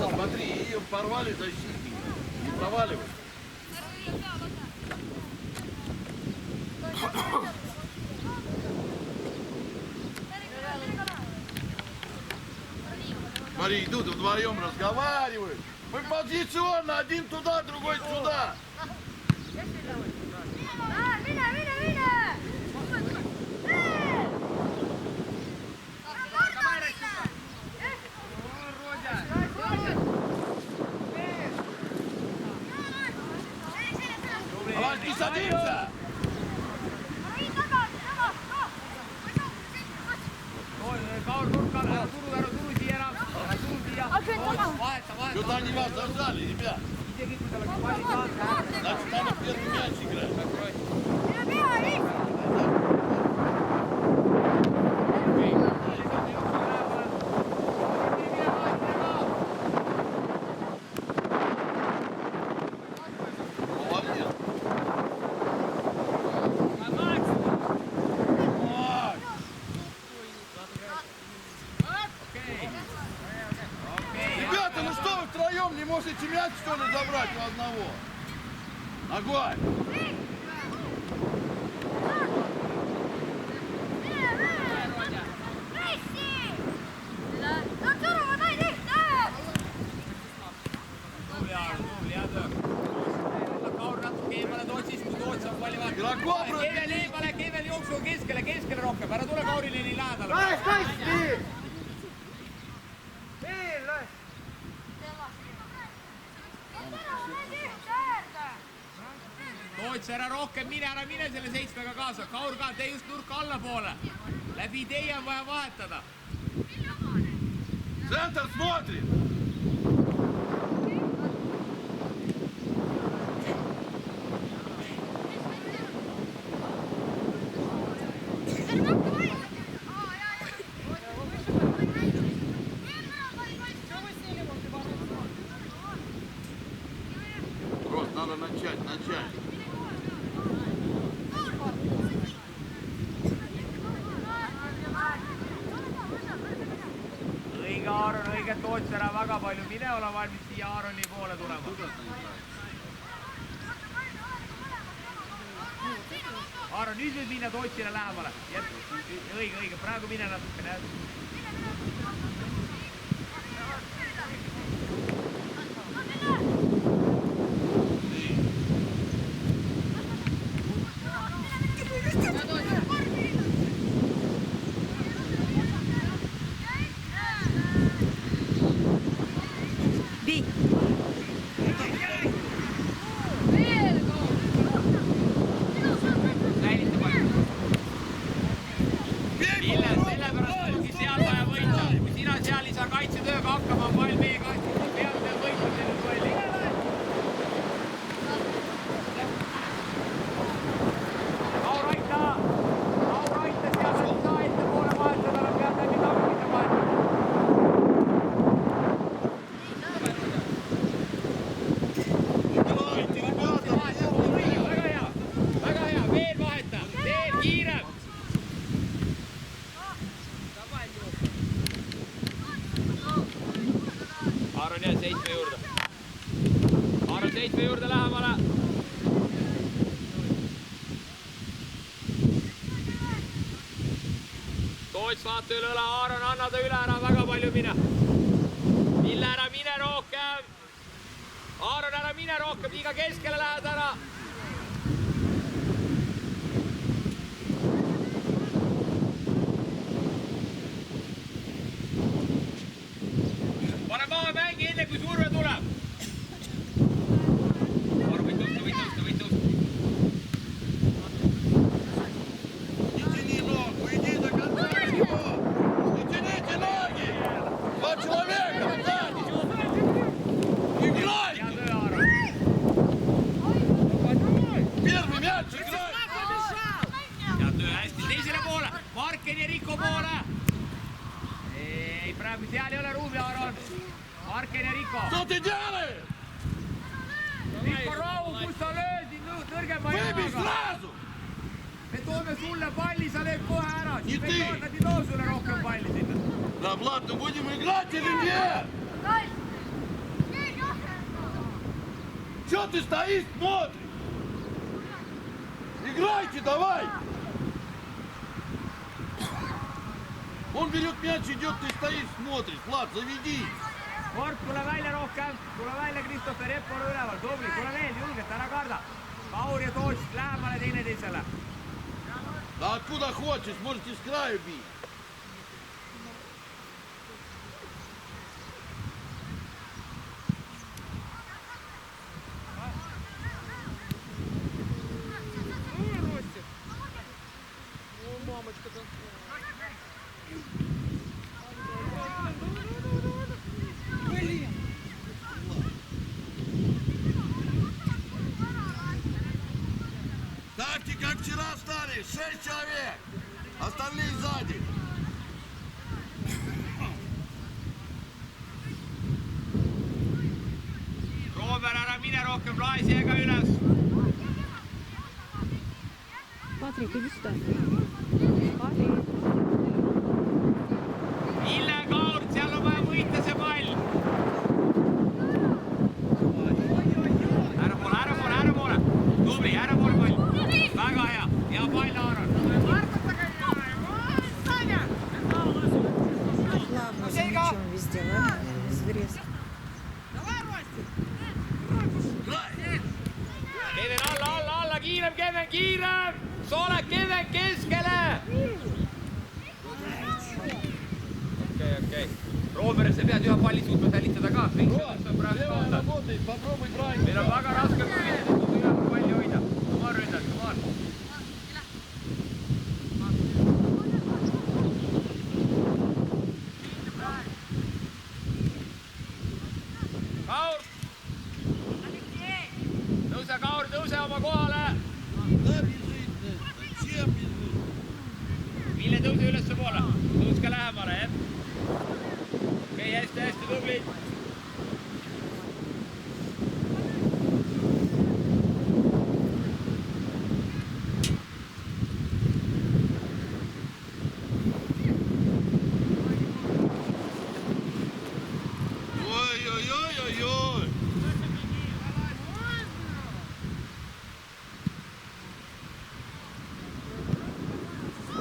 Вася, смотри, ее порвали защитники. Не проваливай. Смотри, идут вдвоем, разговаривают. Мы позиционно, один туда, другой сюда. Давай, не садимся! Что-то они вас зажали, ребят. Значит, надо первый мяч играть. Не можете мяч, что ли, забрать у одного? Огонь! Kevel jooksu keskele rohkem, ära tule Kaurile nii lähedale. Toots, ära rohkem mine, ära mine selle 7-ga kaasa. Kaur ka, tee just nurka allapoole. Läbi teie on vaja vahetada. Центр смотрит! Просто надо начать. Õige Aaron, õige Toots, ära väga palju mine, ole valmis siia Aaroni poole tulema. Aaron, nüüd võib minna Tootsile lähemale. Õige, praegu mine natukene. Kaitsetööga hakkama pall meie kastis, peab seal võitma selle palli. Kaur aita seal, ei saa ette poole vahetada, nad peavad läbi tammide vahetada. Väga hea, veel vaheta, veel kiirem. Aaron jääd 7 juurde. Aaron 7 juurde lähemale. Toots vaata üle õla. Aaron, anna ta üle ära väga palju mine. Ville, ära mine rohkem. Aaron, ära mine rohkem. Liiga keskele lähed ära. Pane maha mängi enne, kui surve tuleb. Aaron, võid tõusta. Иди ногу, иди до конца его. Тяните ноги. 2 человека сзади. Играй! Первый мяч играй! Head töö, hästi. Teisele poole. Marken ja Riko poole. Ei, praegu seal ei ole ruumi, Aaron. Marken ja Riko. Что ты делаешь? Riko Rahu, kus sa löösid nõrgema jalaga? Me toome sulle palli, sa lööd kohe ära. Siis me ei too sulle rohkem palli sinna. Да, Влад, ну будем играть или нет? Че ты стоишь, смотришь? Играйте, давай! Он берет мяч, идет, ты стоишь, смотришь. Влад, заведи! Kord, tule välja rohkem, tule välja, Christopher Eppo on üleval, tubli, tule veel, julgelt, ära karda. Kaur ja Toots lähemale teineteisele. Да откуда хочешь, можете с краю бить. Ставьте, как вчера стали, 6 человек. Остальные сзади. Roomer, ära mine rohkem Raisiega üles. Patrik, ista. Patrik. Ville Kaur, seal on vaja võita see pall. Ära poole. Tubli, ära poole pall. Väga hea, hea pall, Aaron. Главное, за мячом везде, ладно? Зверец. Kevin alla, kiirem, Kevin, kiirem! Sooled, Kevin, keskele! Okei. Roomer, sa pead ühe palli suutma säilitada ka. Левая работает, попробуй правильно. Meil on väga raske, kui ühe palli hoida. Come on, ründad, come on. Kaur! Tõuse, Kaur, tõuse oma kohale! Да бежит, зачем бежит? Ville, tõuse ülesse poole. Tõuske lähemale, jah? Okei, hästi tublid. Ой-ой-ой-ой-ой!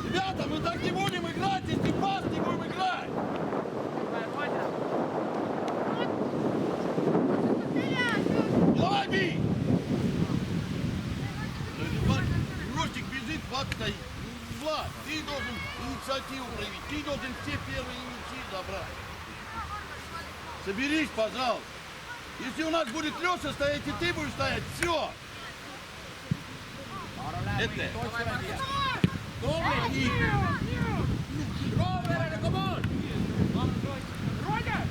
Ребята, мы так не будем играть, если пас не будем играть! Давай, бей! Ростик бежит, Влад стоит. Влад, ты должен инициативу проявить, ты должен все первые мячи забрать. Соберись, пожалуйста. Если у нас будет Леша стоять, и ты будешь стоять, все. Это. Tubli! Roomer, come on! Roger!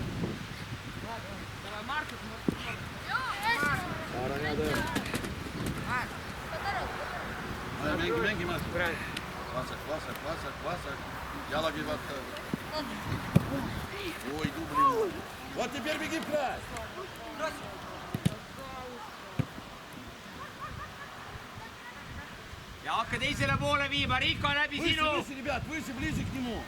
Mängi maas. Vasak. Jalagi vaata. Oi, tubli. Вот теперь беги в край. Ja hakka teisele poole viima, Riiko läbi sinu! Выше, ребят, выше, ближе к нему.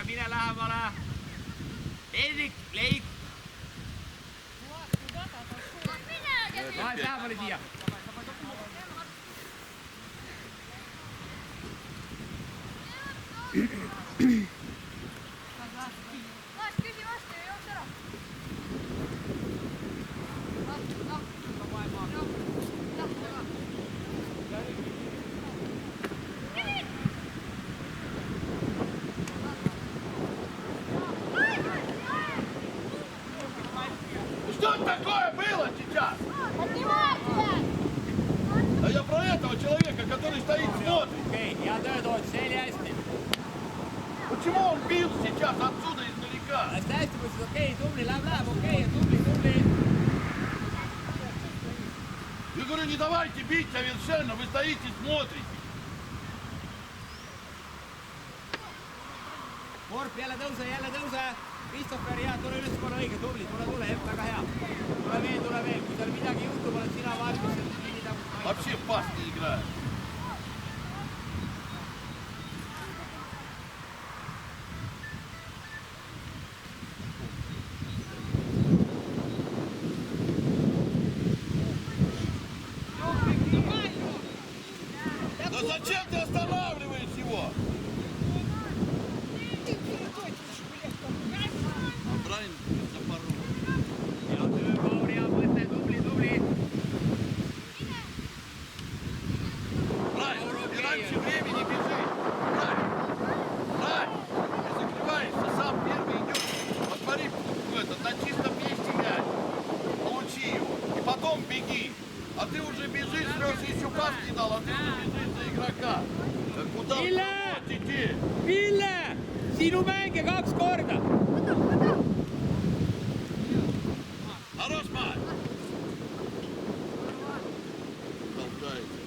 Aara, mine lähemale. Hendrik, leid. Vahe lähemale siia. Küsi vastu ja jooks ära. Что такое было сейчас? А я про этого человека, который стоит, смотрит. Okei, hea töö tood, see oli hästi. Почему он бил сейчас отсюда издалека? Hästi hästi, mõtlesin, okei, tubli, läheb, okei, tubli. Я говорю, не давайте бить совершенно, вы стоите, смотрите. Korp, jälle tõuse. Kristoferi, hea, tule üles, ole õige, tubli, tule, väga hea. Tule veel, kui seal midagi juhtub, oled sina valmis seal kinni taguma. Вообще в пас не играет. Да зачем ты останавливаешь его? А Брайан запорол. Hea töö, Paul, hea mõte, tubli. Брайан, ты раньше времени бежишь. Брайан, ты закрываешься, сам первый идешь. Посмотри, на чистом месте мяч. Получи его. И потом беги. А ты уже бежишь, Леша еще пас не дал, а ты уже бежишь за игрока. Куда вы идти? Ville, sinu mänge 2 korda. Хорош, мать! Толкается.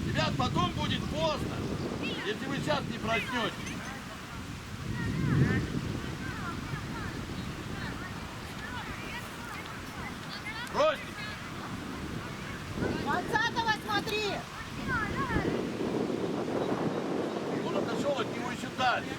Ребят, потом будет поздно, если вы сейчас не проснетесь. Бросьте! 20-го смотри! Он отошел от него еще дальше.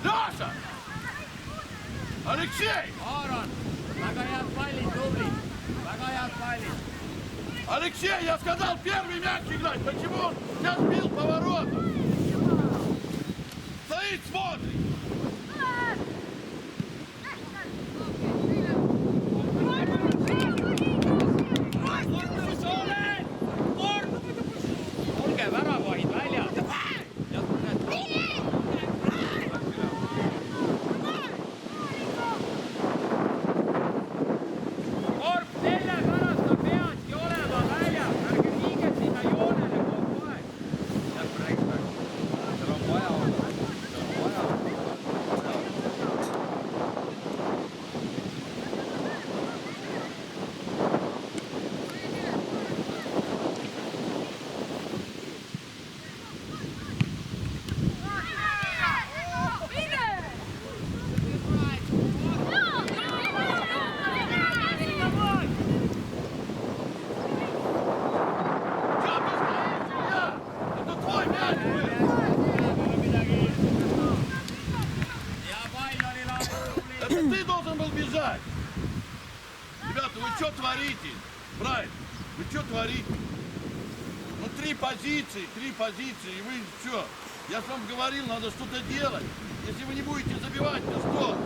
Леша! Алексей! Aaron, väga head pallid, tubli. Väga head pallid. Алексей, я сказал первый мяч играть. Почему он сейчас бил поворотом? Стоит, смотрит. Olge väravahid väljas. Korp, sellepärast ta peabki olema väljas. Ärge viige sinna joonele kogu aeg. Seal on vaja olla. Что ты стоишь, Илья? Это твой мяч. Ja pall oli laudus, tubli. Это ты должен был бежать. Ребята, вы что творите? Брайан, вы что творите? Ну, три позиции, и вы что? Я же вам говорил, надо что-то делать. Если вы не будете забивать, то что?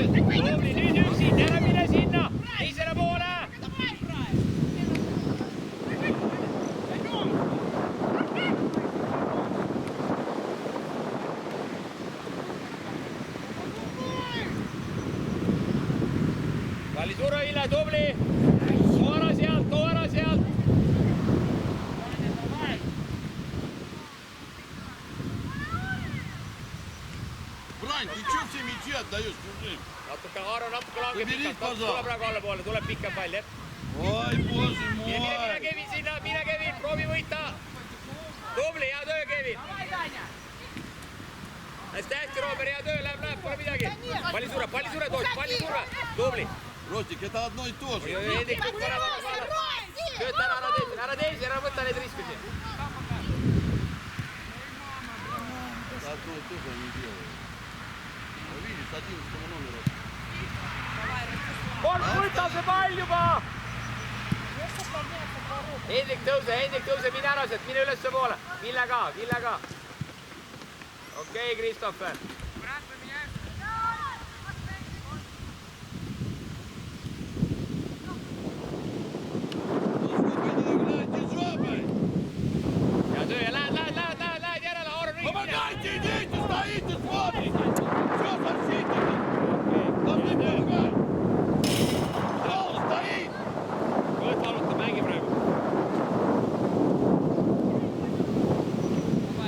tõused. Tubli, nüüd üksi, ära mine sinna. Teisele poole. Kalli surve, Ville, tubli. Too ära sealt, too ära sealt. Брань, ты что все мячи отдаешь, чужим? Natuke, Aaro, natuke lange Побери, pikalt. пожалуйста. Tule praegu allapoole, tuleb pikem pall, jah. Ой, боже Mine мой. Kevin sinna, mine Kevin, proovi võita. Tubli, hea töö, Kevin. Hästi, Robert, hea töö, läheb, pole midagi. Palli surve, toos, palli surve. Tubli. Ростик, это одно и то же. Hendrik, tööta ära teisi, ära võta neid riske siin. Одно и то же они делают. Ну, видишь, 11 номера. Kord võta see pall juba. Hendrik, tõuse, mine ära sealt, mine ülesse poole. Ville ka. Okei, Kristoffer. Hea töö ja lähed järele, Aaro ringi. Помогайте, идите, стоите, смотрите. Все, защитники. Должны помогать. Пол стоит. Kõht valutab, mängi praegu.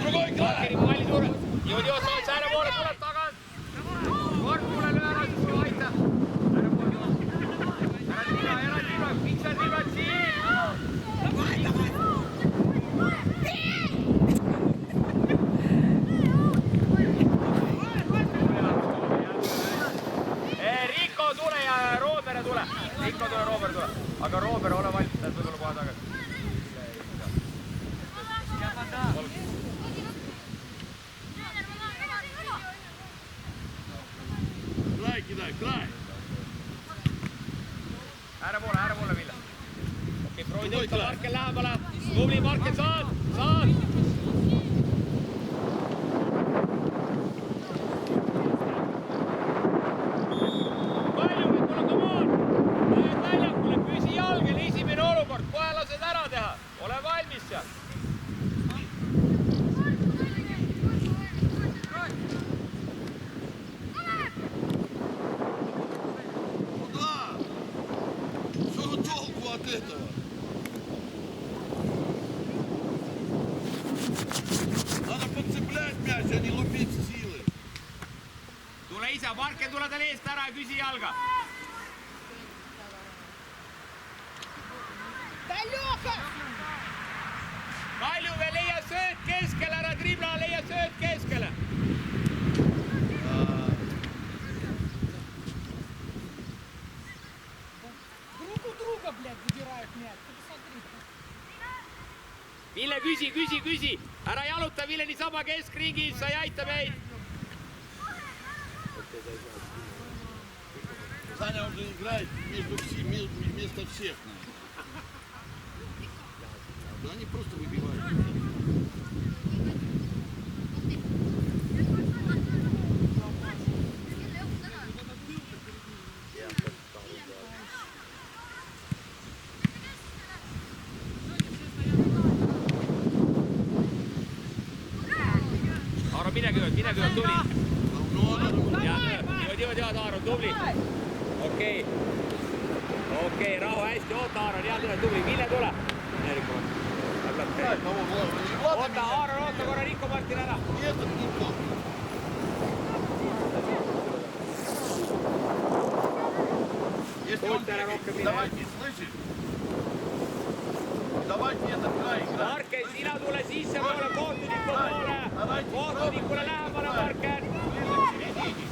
Другой край. Markeri palli suure. Joodi saad sääre poole, tuleb tagant. Kord tule löö ära, siis tule aita. Ära tiba, pitsad tivad siin. Riiko tule ja Robert tule. Riiko tule, Robert tule. Aga Robert, ole valmis, ta võib-olla kohe tagasi. Край кидай, край. Ära poole, Ville. Okei, proovi tõusta, Markel lähemale. Tubli, Markel, saad. Palju, tule, come on. Lähed väljakule, püsi jalgel, esimene olukord. Kohe lased ära teha. Ole valmis seal. Куда? Что толку от этого? Надо подцеплять мяч, а не лупить с силы. Tule ise, Markel, tule tal eest ära ja küsi jalga. Kalju veel leia sööt keskele, ära tribla, leia sööt keskele. Друг у друга, блядь, выбирают мяч. Ты посмотри. Ville, küsi. Ära jaluta, Ville, niisama keskringis, sa ei aita meid. Саня уже играет вместо всех. Да они просто выбивают. Aaro, minegi ühed, tubli. Давно надо. Tead, Aaro, tubli. Okei, rahu, hästi, oota, Aaro, hea tubli, Ville, tule. Oota, Aaro, oota korra Riiko Martin ära. Этот не тот. Если он Пусть рока бегает, бежит. давайте, слышишь? Давайте этот край играть. Markel, sina tule sissepoole kohtuniku poole. Kohtunikule lähemale, Markel. Ближе к середине.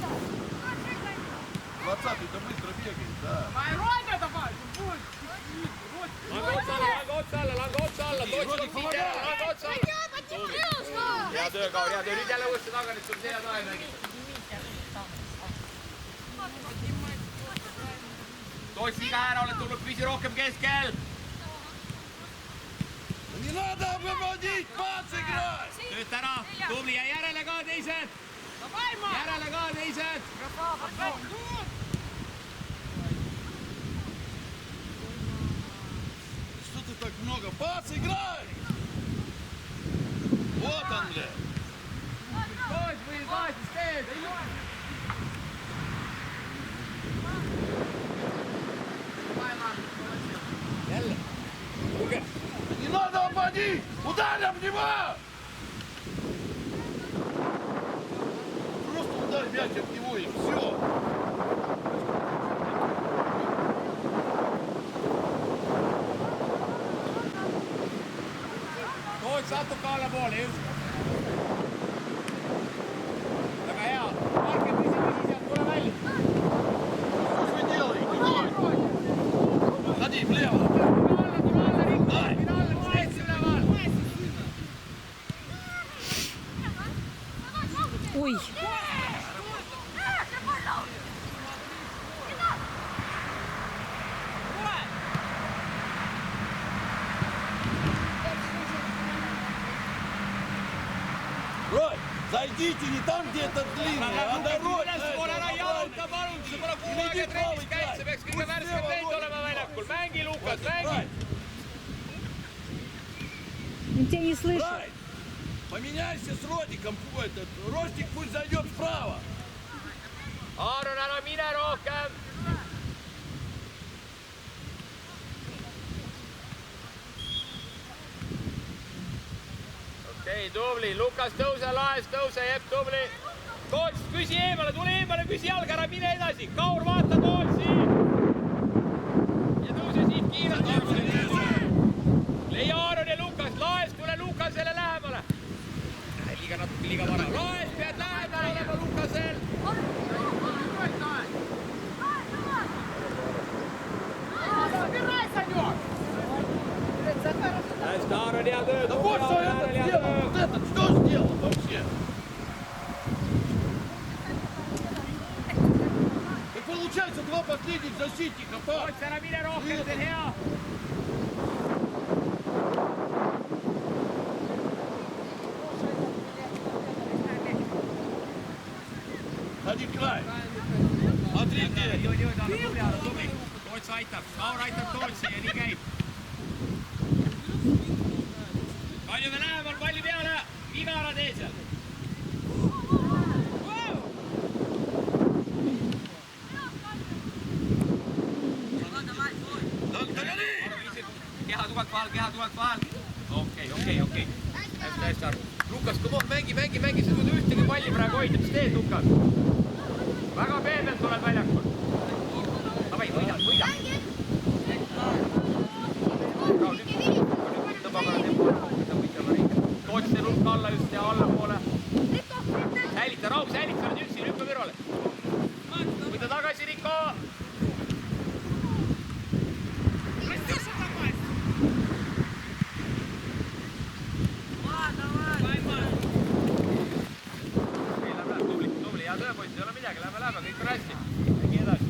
20-й-то быстро бегает, да. Майроня давай, будет. Lange otsa alla. Tootsi siit ära, lange otsa alla. Hea töö, Kaur, hea töö. Nüüd jälle uuesti taga, nüüd sul selja taha ei mängi. Tootsi viga ära, oled tulnud, püsi rohkem keskel. Не надо выводить, пас играть! Tööta ära, tubli ja järele ka teised. Järele ka teised. Что ты так много? Пас, играй! Вот он, блядь. Toos, võid vahetus teed, ei loe. Jälle. Kuulge. Не надо обводить! Ударь об него! Просто ударь мяч об него и все. Toots natuke allapoole just. Väga hea. Marke püsi sealt, tule välja. Что ж вы делаете? Герой? Ходи влево. Tule alla, Rikko. Mine alla, mis teed siin üleval? Ой, Рой, зайдите не там, где это длинный, а дорога. Ülespoole ära jaluta, palun, see pole kuu aega trennis käinud, see peaks kõige värskem vend olema väljakul. Mängi, Lukas, mängi! он тебя не слышит. Рай, поменяйся с Родиком. Ростик пусть зайдет справа. Aaron, ära mine rohkem! Okei, tubli, Lukas tõuse laes, tõuse, Jepp, tubli! Toots, küsi eemale, tule eemale, küsi jalga, ära mine edasi! Kaur, vaata Tootsi! Ja tõuse siit kiirelt! Leia Aaron ja Lukas, laes, tule Lukasele lähemale! Liiga vara. Laes, pead lähemale olema Lukasel! Забирай, Санек! Hästi, Aaron, hea töö! Да вот что этот сделал, вот этот, что сделал вообще? И получается два последних защитника, пап. Toots, ära mine rohkem, see on hea! Ходи край. Смотри, где. Toots aitab, Kaur aitab Tootsi ja nii käib. Palju me lähemal, palli peale, viga ära tee seal. Keha tugevalt vahel. Okei. Hästi aru. Lukas, come on, mängi, sa tuud ühtegi palli praegu hoida, mis teed, Lukas? Väga pehmelt oled väljakul. Davai, võida. Toots see lukk alla just ja allapoole. Säilita, Rauk, säilita, oled üksi, lükka kõrvale. Võida tagasi, Riko. Tubli, hea tööpoiss, ei ole midagi, lähme, kõik on hästi. Mingi edasi.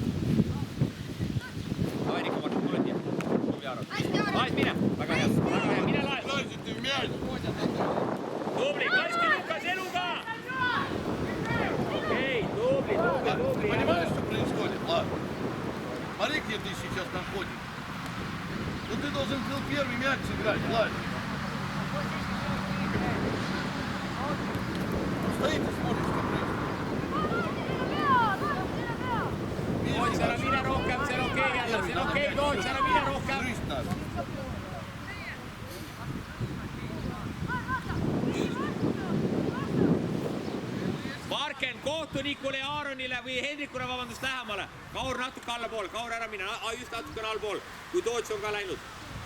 Davai, Riko, Martin, tuled nii. Tubli, Aaron. Laes mine, väga hea, mine laes. Лазите в мяч. Tubli, Kaski Lukas eluga! Okei, tubli. Ты понимаешь, что происходит? Ладно. Смотри, где ты сейчас находишься. Ну ты должен был первый мяч сыграть, Влад. Стоит и смотрит, что происходит. Toots, ära mine rohkem, see on okei jälle, see on okei, Toots, ära mine rohkem. Грызть надо. Marken kohtunikule ja Aaronile või Hendrikule, vabandust, lähemale. Kaur natuke allapool, Kaur ära mine, just natukene allpool, kui Toots on ka läinud.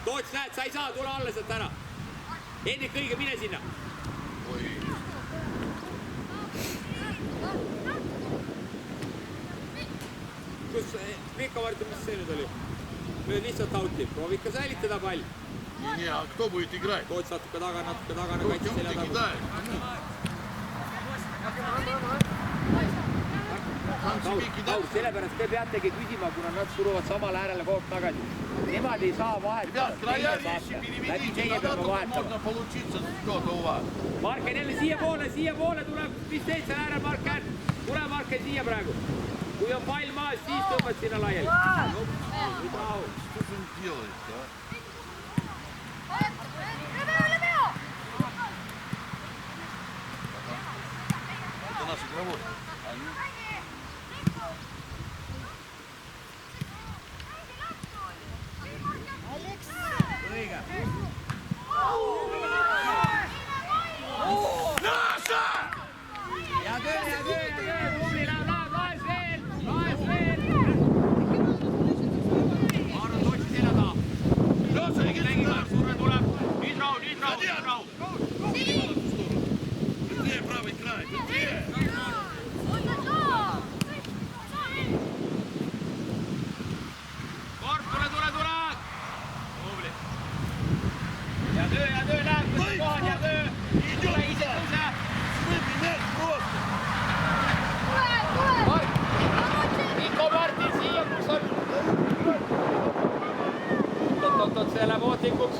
Toots, näed, sa ei saa, tule alla sealt ära. Hendrik, õige, mine sinna. Kus Mikko Martin, mis see nüüd oli? Lööd lihtsalt out'i, proovi ikka säilitada pall. Не, а кто будет играть? Toots natuke tagana, Кто kaitse selja ты tagu. кидаешь? Kaur, sellepärast te peategi küsima, kuna nad suruvad samale äärele kogu aeg tagasi. Nemad ei saa vahetada. Ребят, края вещи Läbi переведите, teie тогда peame только vahetama. можно получиться что-то у вас. Marken jälle siiapoole tuleb, mis teed seal äärel, Marken? Tule Marke siia praegu. Kui on pall maas, siis tõmbad sinna laiali. Nüüd rahu. Что же он делает, а? Это наш игровой. Они... Õige. Наша! Hea töö. Tubli, läheb, laes veel. Aaron, otsi selja taha. Леша, иди сюда! Surve tuleb. Nüüd rahu. Быстрее, правый край, быстрее! Korp, tule. Tubli. Hea töö, läheb. Kohad, hea töö. Tule ise tõuse. Выбей мяч просто! Mikko Martin siia, kus on. Oot, see läheb ootlikuks.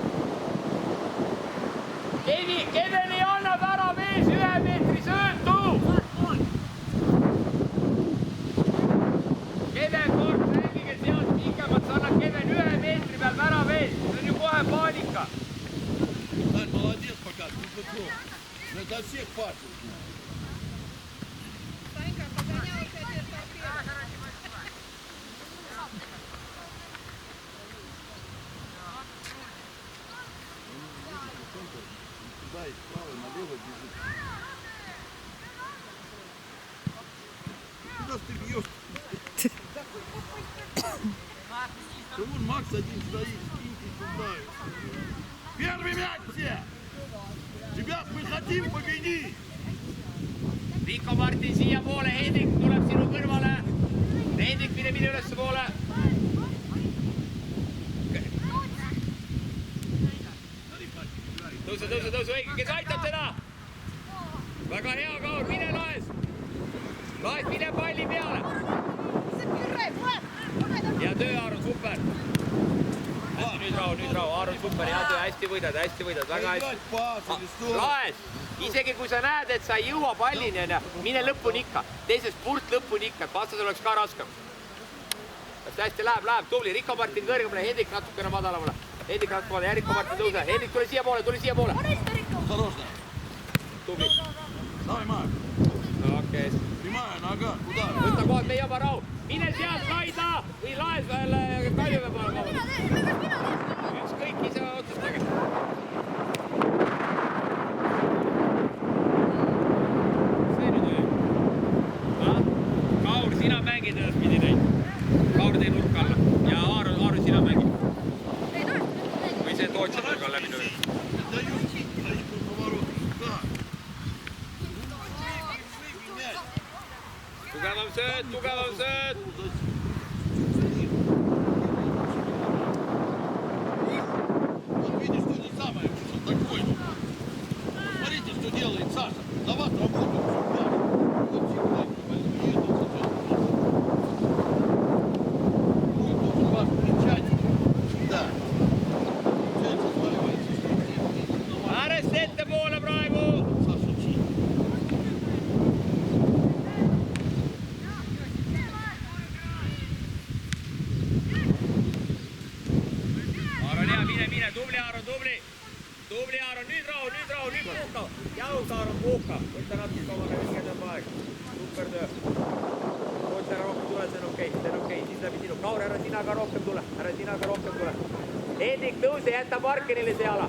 Keveni annab ära mees 1 meetri söötu. Keven Korp, räägige sealt pikemalt, sa annad Keven 1 meetri peal ära mees. See on ju kohe paanika. Ань, молодец пока, ты быков. Но это от всех пасов. Санька, погонял опять торпеду. Туда и справа, налево бежит. Куда ж ты бьешь? Да вон Макс один стоит, скиньте туда. Первый мяч все! Ребят, мы хотим победить! Mikko Martin siia poole, Hendrik tuleb sinu kõrvale. Hendrik, mine ülesse poole. Tõuse, õige, kes aitab seda? Väga hea, Kaur, mine laes, mine palli peale. Hea töö, Aaron, super. Nüüd rahu, Aaron, super, hea töö, hästi võidad, väga hästi. Laes, isegi kui sa näed, et sa ei jõua pallini, mine lõpuni ikka, tee see spurt lõpuni ikka, et vastasel oleks ka raskem. Hästi läheb, tubli, Rikko Martin kõrgemale, Hendrik natukene madalamale. Hendrik natukene, Rikko Martin tõuse, Hendrik tule siia poole. Осторожно. Tubli. Давай, Марк. Okei. Прямая нога, куда? Võtta kohad meie oma rahu. Mine sealt laida või laes veel Kaljumäe poole. Ükskõik, ise otsustage. See nüüd oli. Kaur, sina mängid edaspidi neid. Kaur tee nurka alla. Ja Aaron, sina mängid. Või see Tootsi nurka läbi tuli. Даю поворот. Сюда. Tugevam sööt. Видишь, что не самое, что такой. Смотрите, что делает Саша. На вас работает. Должен вас кричать. Да. Получается, сваливается, что нет. Ääres ettepoole praegu. Саша учит. Aaron, hea, mine, tubli Aaron. Nüüd rahu, puhka. Jaut, Aaron, puhka. Võtta natuke omaga viskendab aeg. Super töö. Tootsi ära rohkem tule, see on okei. Siis läbi sinu. Kaur, ära sina ka rohkem tule. Hendrik, tõuse, jäta Markenile see ala.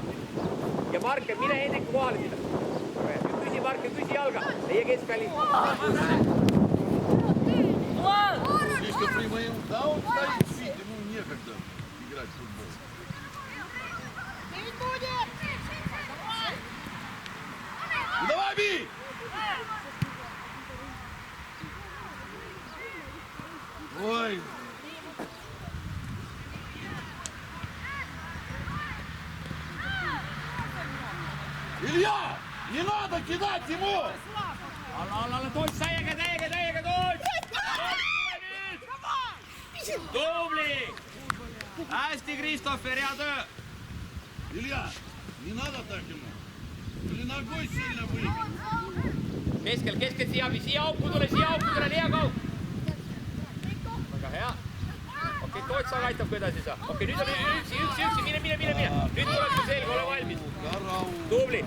Ja Marken, mine Hendriku kohale sinna. Küsi Marken, küsi jalga. Teie keskväli. Слишком прямым. Да, он стоит, видите, ему некогда играть в футбол. Ну, давай, бей! Ой! Илья! Не надо кидать ему! Alla, Toots, täiega, Toots! Tubli! Hästi, Kristoffer, hea töö! Илья, не надо так ему. Или ногой сильно выиграть. Keskel siia auku tule, Liia Kaug. Väga hea. Okei, Toots aga aitab ka edasi saa. Okei, nüüd on üksi, mine. Nüüd tuleb sul selge, ole valmis. Tubli.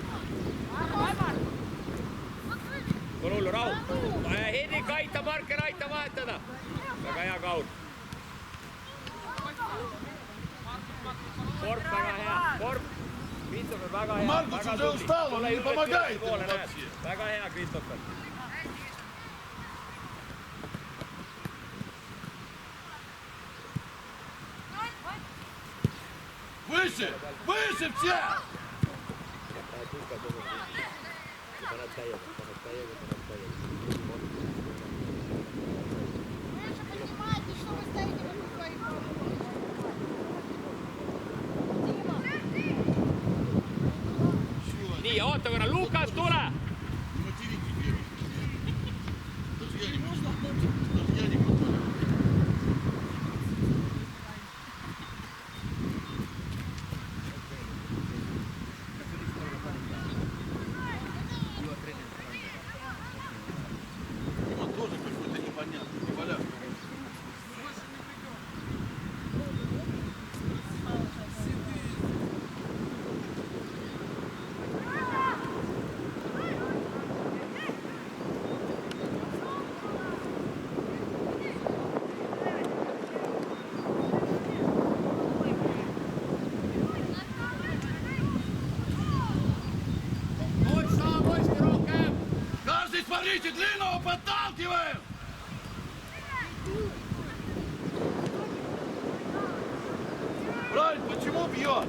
Pole hullu, rahu. Hendrik aitab, Marker aitab vahetada. Väga hea Kaur. Korp väga hea, Korp. Kristoffer väga hea, Margus väga уже устал, он не помогает ему näed. вообще. Väga hea, Kristoffer. Выше все! Вы же понимаете, что вы стоите вокруг своих ворот. Nii, oota korra, Lukas, tule! Не материте, Гера. Даже я не могу. Он тоже какой-то непонятный, не валяк. Каждый, смотрите, длинного подталкиваем! Правильно, почему бьет?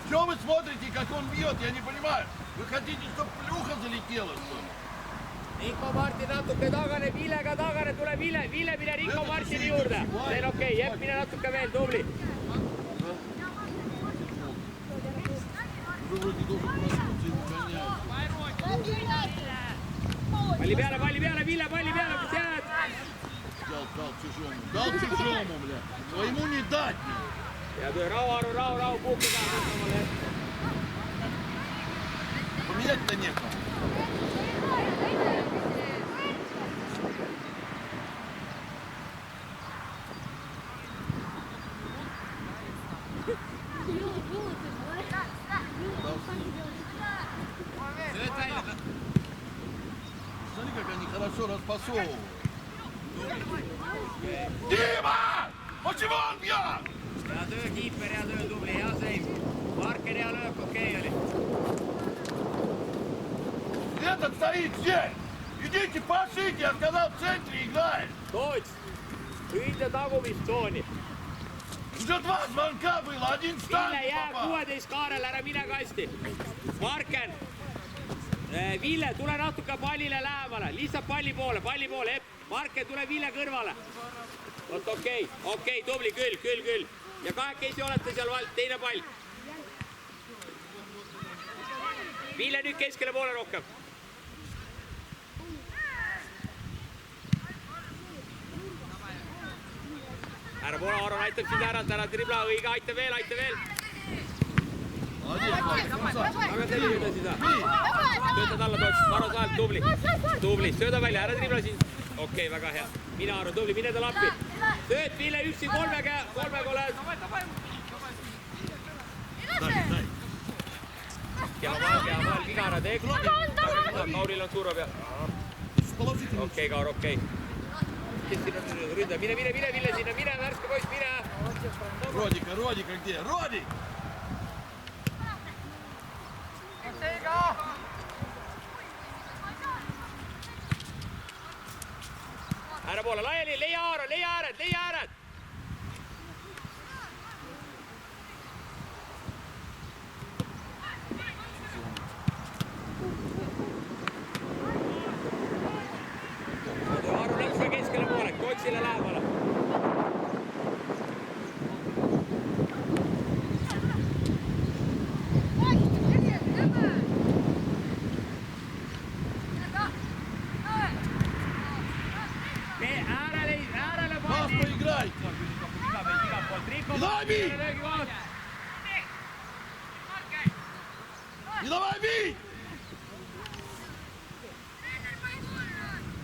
Чего вы смотрите, как он бьет, я не понимаю. Вы хотите, чтобы плюха залетела, что ли? Rico Martin natuke tagane, Villega tagane, tule Ville, mine Rico Martini juurde. See on okei, Jepp, mine natuke veel, tubli. Вы вроде должен проснуться и нагонять. Palli peale, Ville, palli peale, kus jääd? Дал чужому, бля. Своему не дать, бля. Ja töö, rahu, puhku ka. Поменять-то некому. Смотри, как они хорошо распасовывают. Дима! Почему он бьет? Hea töö, kiiper, hea töö, tubli, hea save. Marker, hea löök, okei oli. Этот стоит здесь. Идите пошите, я сказал, в центре играет. Toots, püüda tagumistsooni. Уже 2 звонка было, один встал Ville, не jää попал. 16 kaarel, ära mine kasti. Marker, Ville, tule natuke pallile lähemale, lihtsalt palli poole, Epp. Marker, tule Ville kõrvale. Oot, okei, tubli, küll. Ja kahekesi olete seal teine pall. Ville nüüd keskele poole rohkem. Ära poole, Aaron aitab sind ära tribla, õige, aita veel. Aga see oli edasi saa. Töötad alla, Toots, Maro Saal, tubli, sööda välja, ära tribla siin. Okei, väga hea. Mine, Aaron, tubli, mine talle appi. Tööt, Ville, üksi kolmega oled. Hea maal, viga ära teeg. Kauril on surma pea. Okei, Kaur, okei. Kes siin on ründa? Mine, Ville, sinna, mine, värske poiss, mine. Родика где? Родик! Ära poole, laiali, leia ääred. Aaron läks ka keskele poole, Tootsile lähemale. Äärele Вас palli. поиграйте! Igalt poolt, Rico. Ilavi! Löögi koht. Давай бить!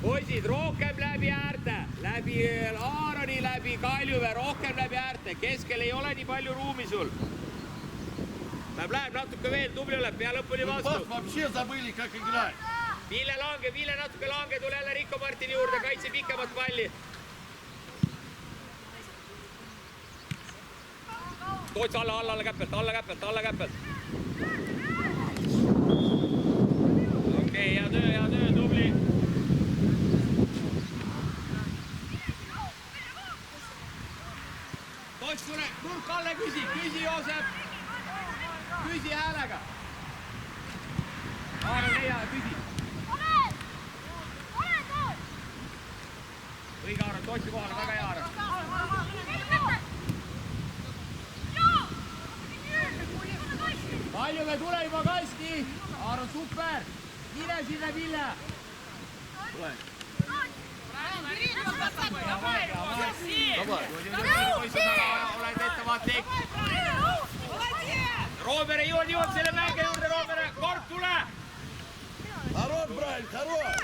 Poisid, rohkem läbi äärte, läbi Aaroni, läbi Kaljuvee, rohkem läbi äärte, keskel ei ole nii palju ruumi sul. Läheb natuke veel, tubli oled, pea lõpuni Пас vastu. вообще забыли, как играть. Ville natuke lange, tule jälle Rico Martini juurde, kaitse pikemat palli. Toots alla käpelt. Okei, hea töö, tubli. Toots, tule, nurk alla küsi Joosep. Küsi häälega. Aaron leia, küsi. Õige Aaron, Tootsi kohale, väga hea Aaron. Kaljumäe, tule juba kasti. Aaron, super. Mine sinna, Ville. Давай. Oled ettevaatlik. Roomere, jõuad selle mänge juurde, Roomere. Kord, tule. Хорош, Брайан, хорош!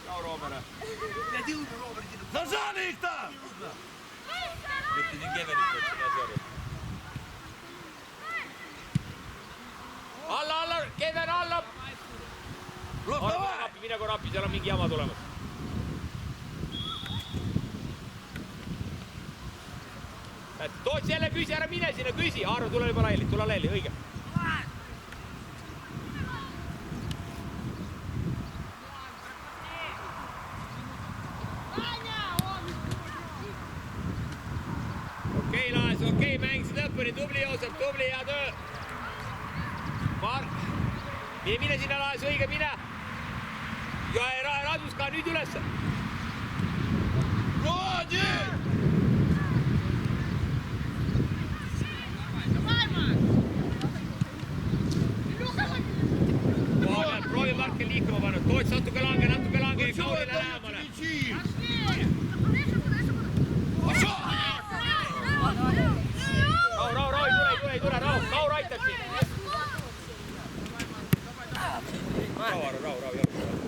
Jao, Roomere. Зажали их там! Mitte nii kevenit, et seda seorid. Alla, Keven, alla. Роб, давай! Mine korra appi, seal on mingi jama tulemas. Toots jälle küsi, ära mine sinna, küsi. Aaron, tule juba laiali, õige. Okei, Laas, mängisid lõpuni, tubli Joosep, tubli, hea töö. Mine sinna, Laas, õige, mine. Ja Radus ka nüüd ülesse. Роди! Proovi Markel liikuma pannud, Toots natuke lange, Чего Kaurile это lähemale. кричишь? Raul, ei tule, Raul, Kaur aitab siin. Raul, jalgu.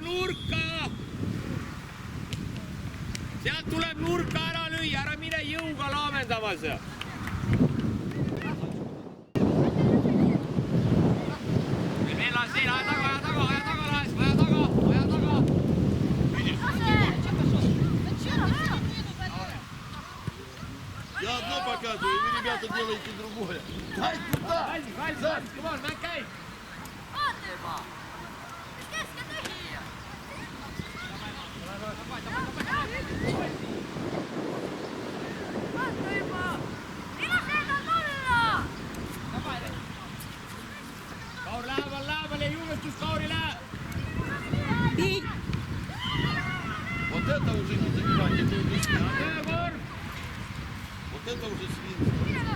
Nurka! Sealt tuleb nurka ära lüüa, ära mine jõuga laamendamas. Veel Laas, aja taga, Laas, aja taga. Я одно показываю, вы, ребята, делаете другое. Дай туда! Come on, mäng käib. Kaur lähemal ja julgestus Kaurile. Вот это уже не забивать, это уже свинство. Töökorv. Вот это уже свинство.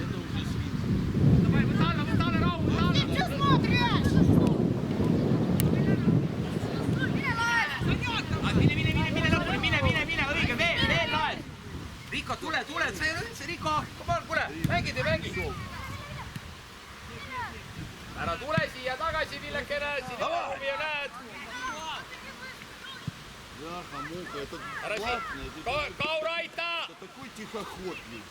Это уже свинство. Давай, võta alla, Raul, võta alla. Ты что смотришь? Mine lõpuni, mine, õige, veel Laes. Rico, tule, sa ei ole üldse, Rico, kuule, mängi. Ära tule siia tagasi, Villekene, siin ruumi ju näed. Бляха-муха, это Ära классный, siin, Kaur aita. это такой тихоходный.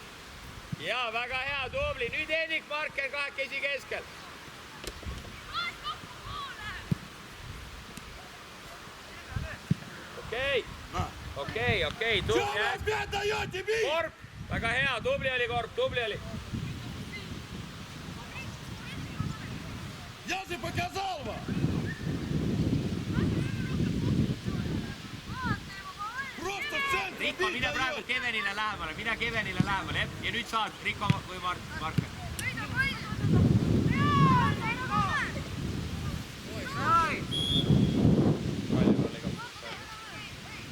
Jaa, väga hea, tubli. Nüüd Hendrik Marker kahekesi keskel. Okei, Чего вы опять даете бить? Korp, väga hea, tubli oli Korp, tubli oli. Я же показал вам! Rikko, mine praegu Kevenile lähemale, mine Kevenile lähemale, ja nüüd saad Rikko või Marke.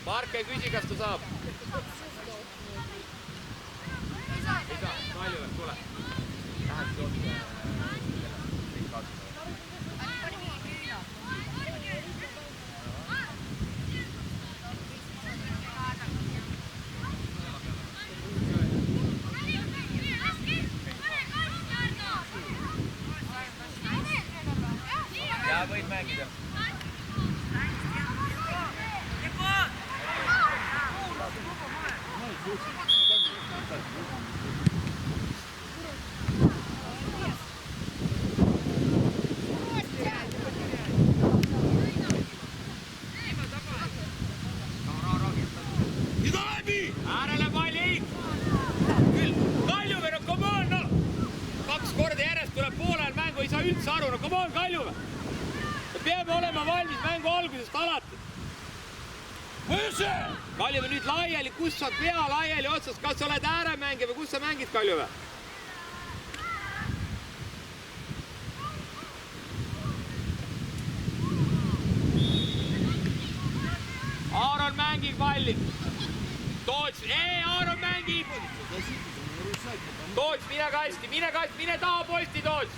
Marke, küsi, kas ta saab. Ei saa, Kalju, tule. Läheb otsa. Ja võid mängida. Äärele palli! Küll, Kaljuve, no come on, no! 2 korda järjest tuleb poolel mängu, ei saa üldse aru, no come on, Kaljuve! Me peame olema valmis mängu algusest alati. Kaljuve nüüd laiali, kus sa pea laiali otsas, kas sa oled ääremängija või kus sa mängid, Kaljuve? Aaron mängib palli. Toots, Aaron mängib! Toots, mine kasti, mine taha posti, Toots!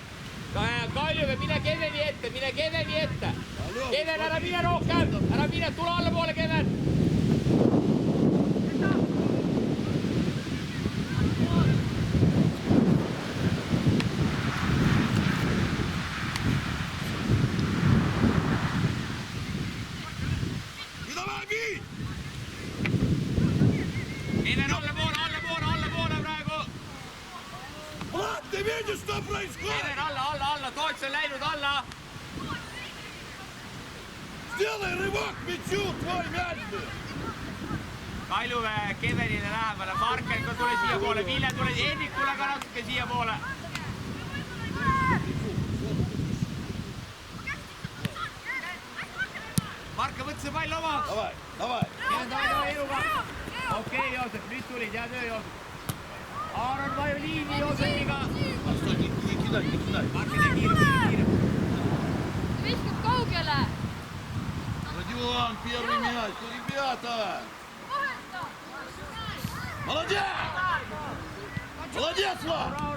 Kaljuve, mine Keveni ette! Keven, ära mine rohkem! Ära mine, tule alla poole, Keven! Keven alla, Toots on läinud alla! Сделай рывок к мячу, твой мяч! Kaljuve Kevenile lähemale, Markel ka tule siia poole, Ville tule Hendrikule ka natuke siia poole. Marke, võtta see pall omaks! Давай! Okei, Joosep, nüüd tulid, hea töö, Joosep. Aaron vaju liini Joosepiga. Не кидай! Marke, tee kiire. Viskab kaugele! Родион, первый мяч! Ребята! Молодец! Молодец, Влад! Rahu!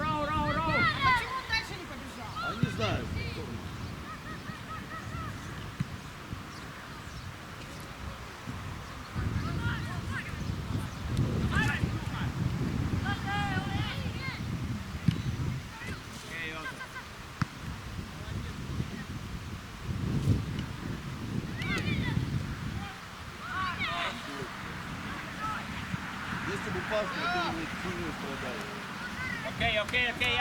Почему он дальше не побежал? А не знаю. Если бы пас, то не страдал. Okei, hea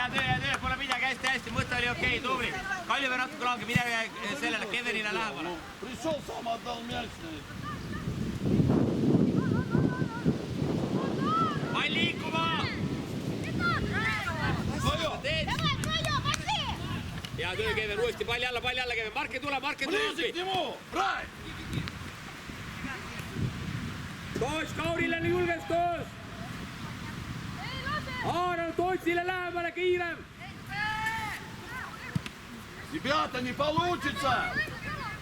töö, pole midagi, hästi, mõte oli okei, tubli. Kaljuve natuke lange, mine sellele Kevenile lähemale. Пришел, сам отдал мяч. Pall liikuma! Hea töö, Keven, uuesti palli alla, Keven. Marke tule! Ближе к нему! Брай! Toots, Kaurile julges Toots! Aaron Tootsile lähemale, kiirem! Ребята, не получится!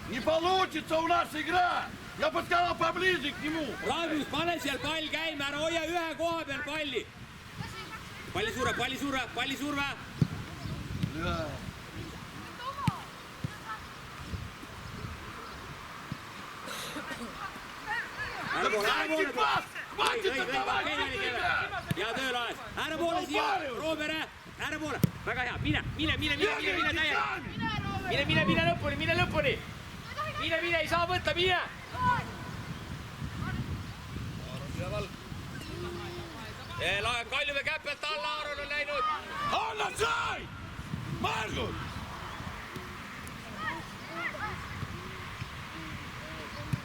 Не получится у нас игра! Я бы сказал поближе к нему! Raadus, pane seal pall käima, ära hoia ühe koha peal palli! Palli surve! Ära poole! Hea töö, Laes! Ära poole siia! Roomere! Ära poole! Väga hea! Mine täielikult! Mine lõpuni! Mine, ei saa võtta, mine! Kaljuve käpelt alla, Aaron on läinud! Anna sai! Margus!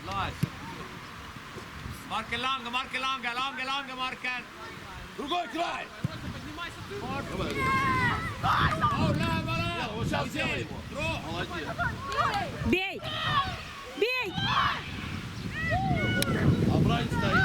Laes! Markel lange, Markel! Другой край! Aur lähemale! Вот сейчас сделай его! Молодец! Бей! Бей! А Брайан стоит!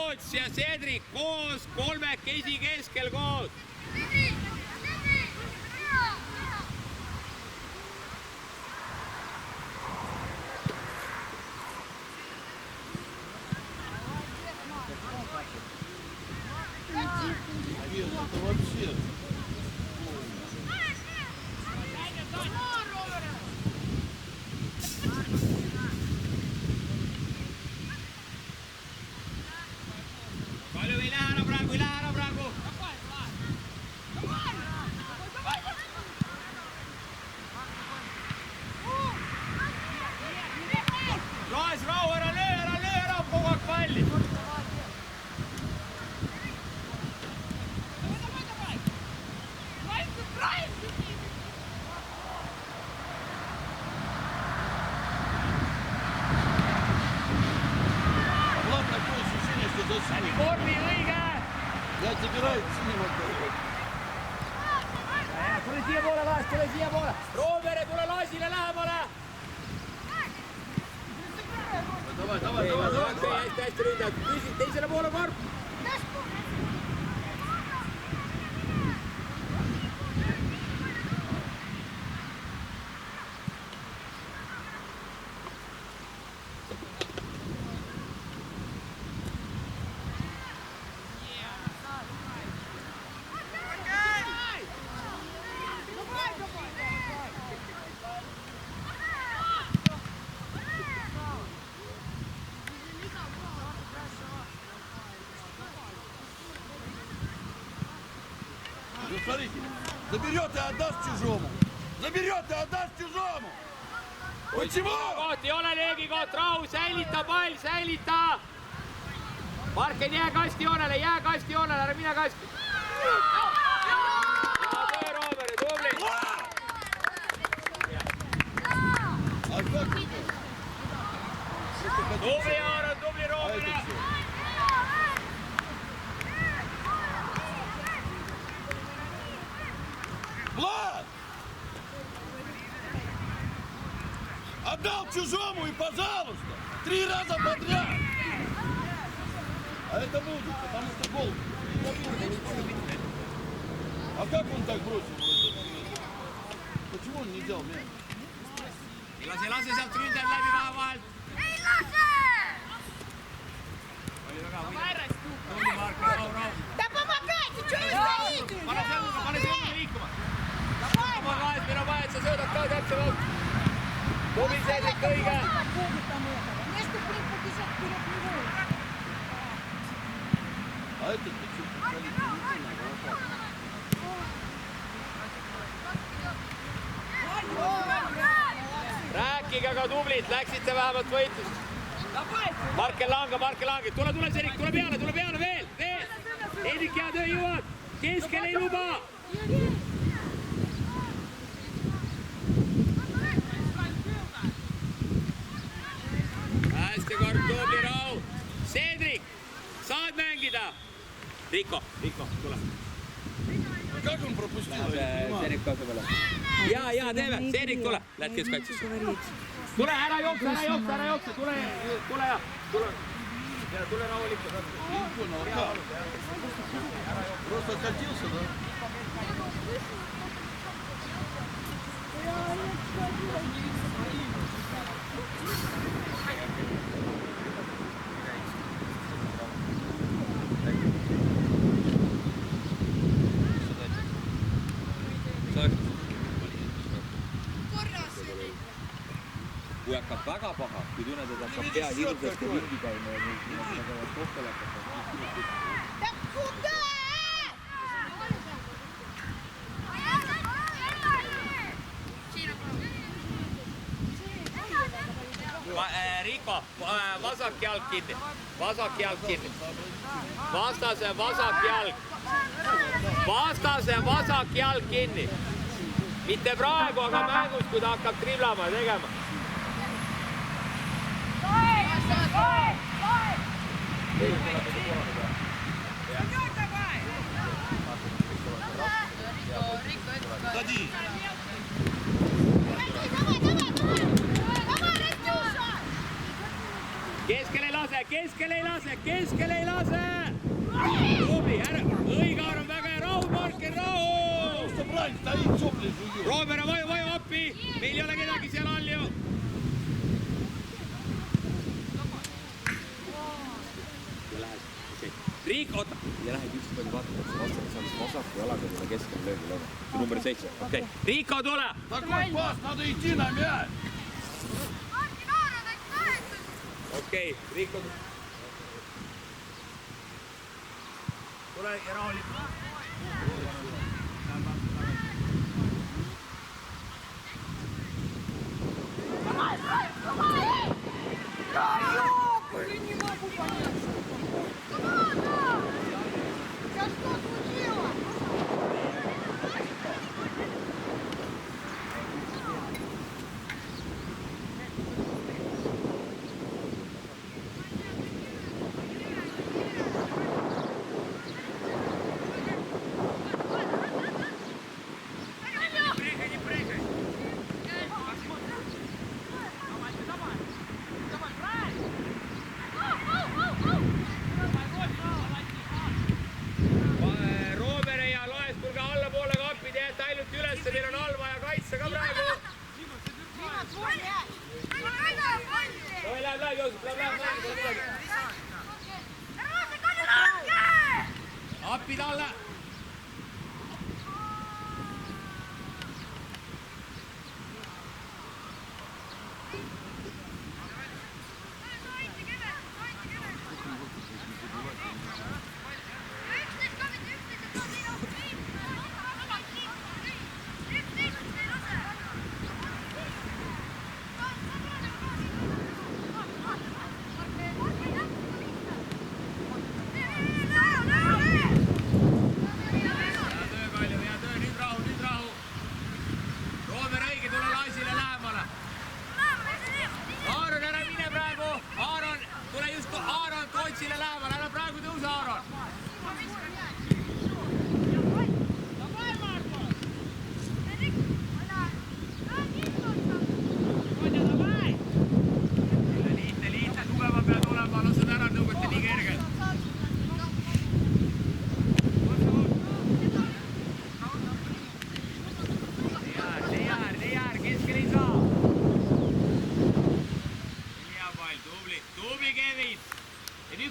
Toots ja Cedric koos, kolmekesi keskel koos. Это вообще. Palju ei lähe ära praegu, ei lähe ära praegu. Klaas, rahu, ära löö kogu aeg palli. Влад, такое ощущение, что за Läbi korvi, õige. я забираю синего. Tule siia poole, Laas, tule siia poole. Roomere, tule Laasile lähemale. Давай. Hästi ründad. Küsid teisele poole korv. Ну, смотрите, заберет и отдаст чужому. Заберет и отдаст чужому. Почему? Koht ei ole löögikoht, rahu, säilita pall, säilita. Marken, jää kastijoonele, ära mine kasti. Hea töö, Roomere, tubli. А как это? Tubli, Aaron, tubli, А это Roomere. что? Влад! Отдал чужому и пожалуйста! 3 раза подряд! А это будет, потому что гол. А как он так бросил? Почему он не взял мяч? Lase sealt ründajal läbi vahevahel. Oli väga võidu. Tubli, Mark, rahu. Да помогайте, что вы стоите? Pane see õnne liikuma. Oma kaes, meil on vaja, et sa söödad ka täpsemalt. Tubli Cedric, õige. Вместо побежать вперед него. А этот почему-то Rääkige ka tublit, läksite vähemalt võitlust. Markel lange. Tule, Cedric, tule peale, veel. Hendrik, hea töö, jõuad. Keskel ei luba. Hästi kord, tubli, rahu. Cedric, saad mängida. Rico, tule. Как он пропустил? Cedric kaasa peale. Ja, teeme. Cedric, tule. Lähed keskkaitsesse. Tule, ära jookse. Tule rahulikult. Просто откатился, да? Kui hakkab väga paha, kui tunned, et hakkab pea hirmsasti ringi käima ja nüüd hakkavad kohtele hakata. Да куда? Rico, vasak jalg kinni. Vastase vasak jalg kinni. Mitte praegu, aga mängus, kui ta hakkab driblama ja tegema. Ходи. Keskel ei lase, lase, keskele ei lase, keskele ei lase. Tubli, ära, õige Aaron, väga hea, rahu, Marker, rahu. Просто брань стоит, сопли жует. Robert, vaju appi, meil ei ole kedagi seal all ju. Riik, oota. Ja lähed üks palju vaatama, et see vasaku jalaga tule keskel löögi lõuna. See number 7, okei. Riiko, tule! Такой пас, надо идти на мяч. Okei, Riiko. Tule ja rahulik. Блин, не могу понять. Да что случилось? Не прыгай. Robert ja Laes, tulge allapoole kappi, teete ainult üles, meil on all vaja kaitse ka praegu. Дима, твой мяч. Oi, läheb, Joosep, läheb. Appi talle.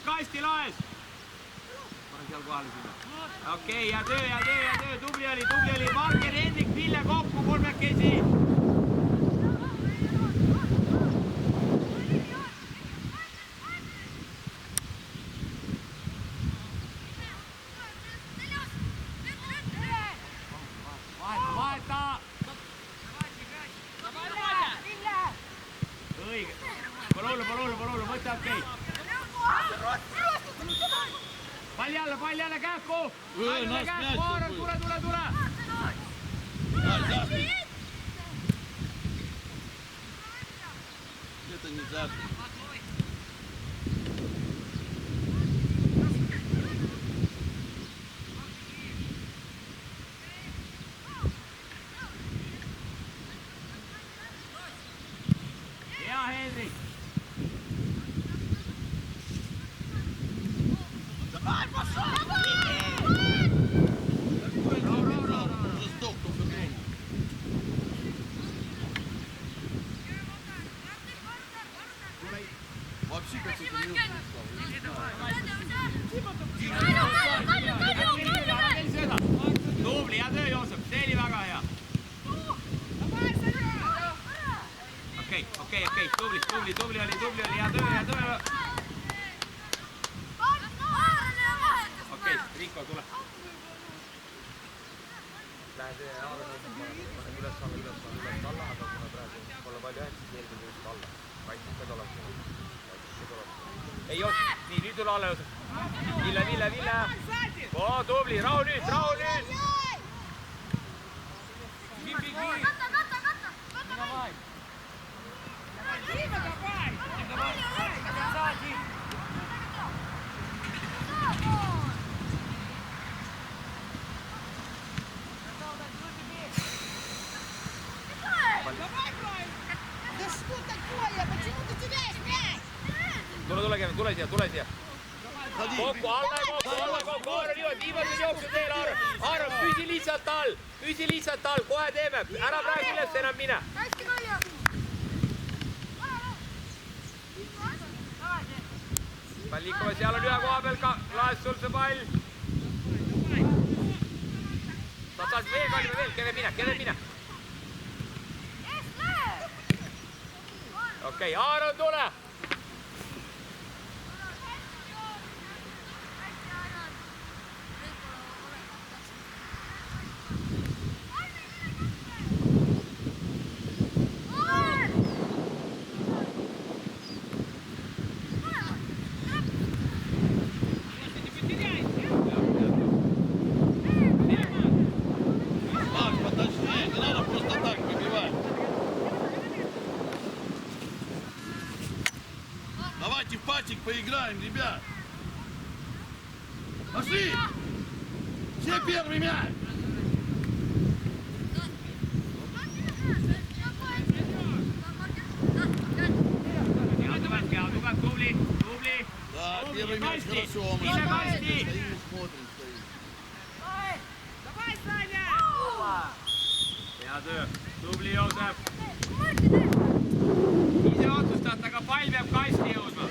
Kasti Laes. Panen seal kohale sinna. Okei, ja töö. Tubli oli. Marker, Hendrik, Ville kokku, kolmekesi. Vaeta. Õige. Pole hullu, mõtle okei. Pall jälle kähku! Aaron, tule! Это не зашли. Hea, Hendrik! Давай, пошел! Вообще как-то не Tubli, hea töö, Joosep, see oli väga hea. Okei, tubli oli, hea töö. Okei, Riiko, tule. Lähed Aaron üles alla, aga kuna praegu pole palju ühendust, siis eeldab just alla. Kaitses ka tuleb. Ei, Joosep, nii, nüüd tule alla, Joosep. Ville. Oo, tubli, rahu nüüd. Дима, давай! Да что такое? Почему ты теряешь мяч? Tule siia. Kokku, alla kokku. Aaron jõuab, viimased jooksud veel, Aaron, püsi lihtsalt all, kohe teeme. Ära praegu üles enam mine. Hästi Kalju! Pall liikuma, seal on ühe koha peal ka. Laes sul see pall. Saad veel, Kalju veel, keve mine. Okei, Aaron, tule. Макс, подожди, не надо просто так выбивать. Давайте в патик поиграем, ребят. Пошли! Все первый мяч! Tubli. Да, первый мяч хорошо. Мы Мина, Кости! стоим и смотрим. Давай, Саня! Hea töö. Tubli, Joosep. Ise otsustad, aga pall peab kasti jõudma.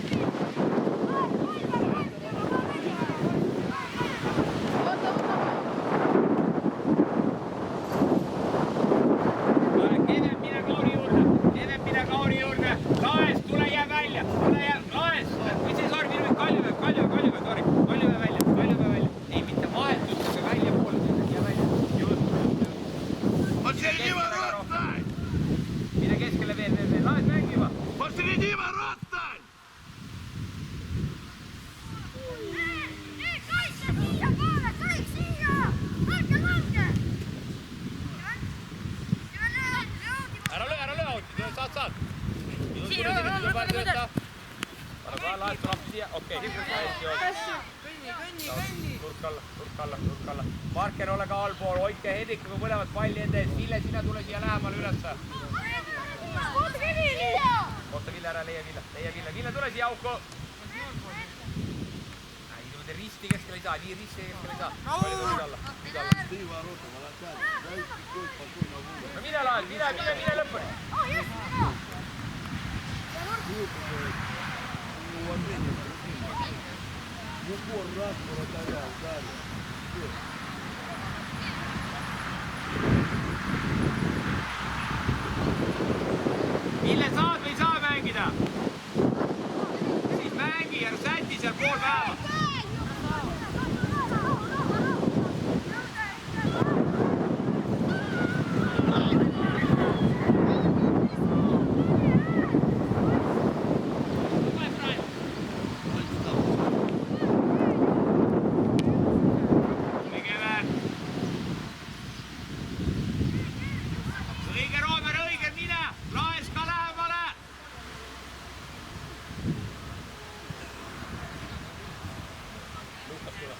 Kevem, mine Kauri juurde. Laes, tule jää välja. Laes. Või see sorg, Kalju peab välja. Ei, mitte vahetust, aga välja poole. Jää välja. Посреди ворот стань! Mine keskele veel. Laes mängima. Посреди ворот стань! Ära löö auti, saad. Pane kohe laes tuleb siia, okei. Nurk alla. Marker, ole ka allpool, hoidke Hedrikuga mõlemad palli enda ees. Ville, sina tule siia lähemale ülesse. Oota Ville ära, leia Ville. Ville, tule siia auku. Risti keskele ei saa, nii risti keskele ei saa. Palju tuli alla. Ты ворота, молодец. Дай такой спокойно выйти. No mine laes, mine lõpuni. Уважение к другим. В упор раз вратаря ударил. Все. Ville, saad või ei saa mängida? Siis mängi ja säti seal pool päeva. Õige, Roomer, õige, mine! Laes ka lähemale! Lukas tule.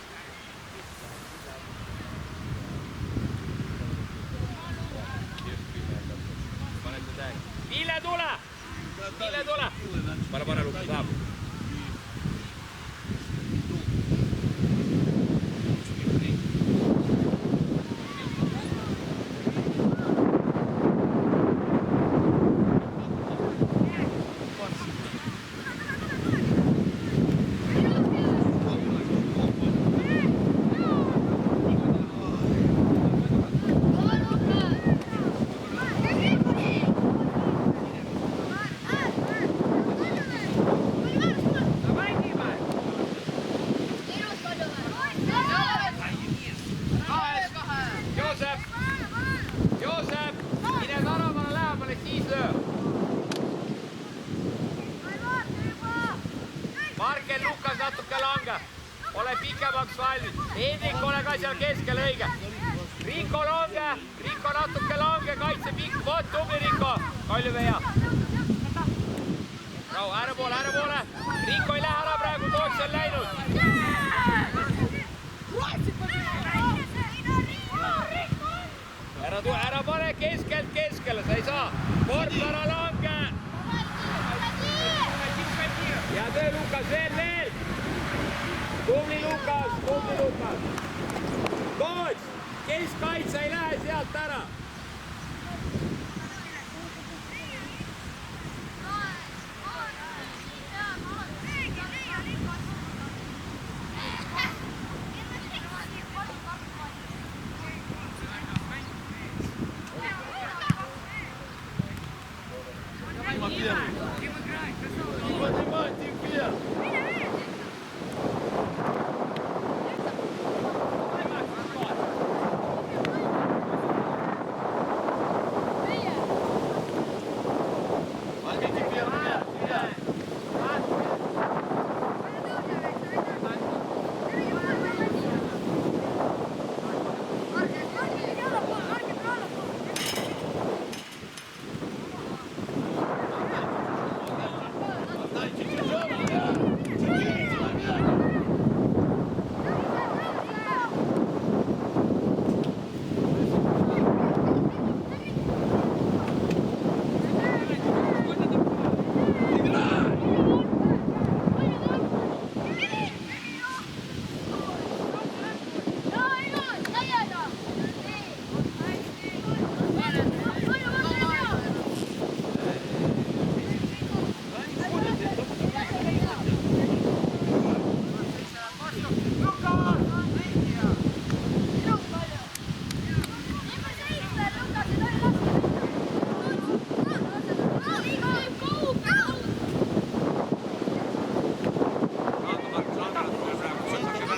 Pane see tähega. Ville, tule! Pane Lukas, läheb. Joosep, mine taravale lähemale, siis löö. Markel, Lukas natuke lange. Ole pikemaks valmis. Hendrik, ole ka seal keskel õige. Riiko lange, Riiko natuke lange, kaitse pikk. Vot, tubli Riiko. Kalju veia. Rahu, ära poole. Riiko ei lähe ära praegu, Toots on läinud. Ära pane keskele, sa ei saa. Kord ära lange. Hea töö, Lukas. Lukas. Toots, keskkaitse ei lähe sealt ära. Дима первый. Поднимайте вверх. Возьмите первый мяч. Дайте тяжелый мяч.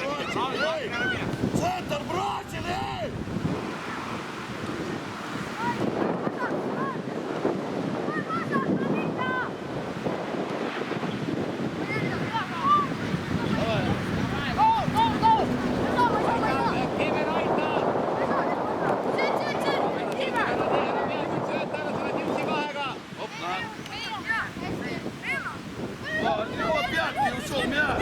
4 человека. Центр бросили! Kime Raita. От него пятки ушел мяч.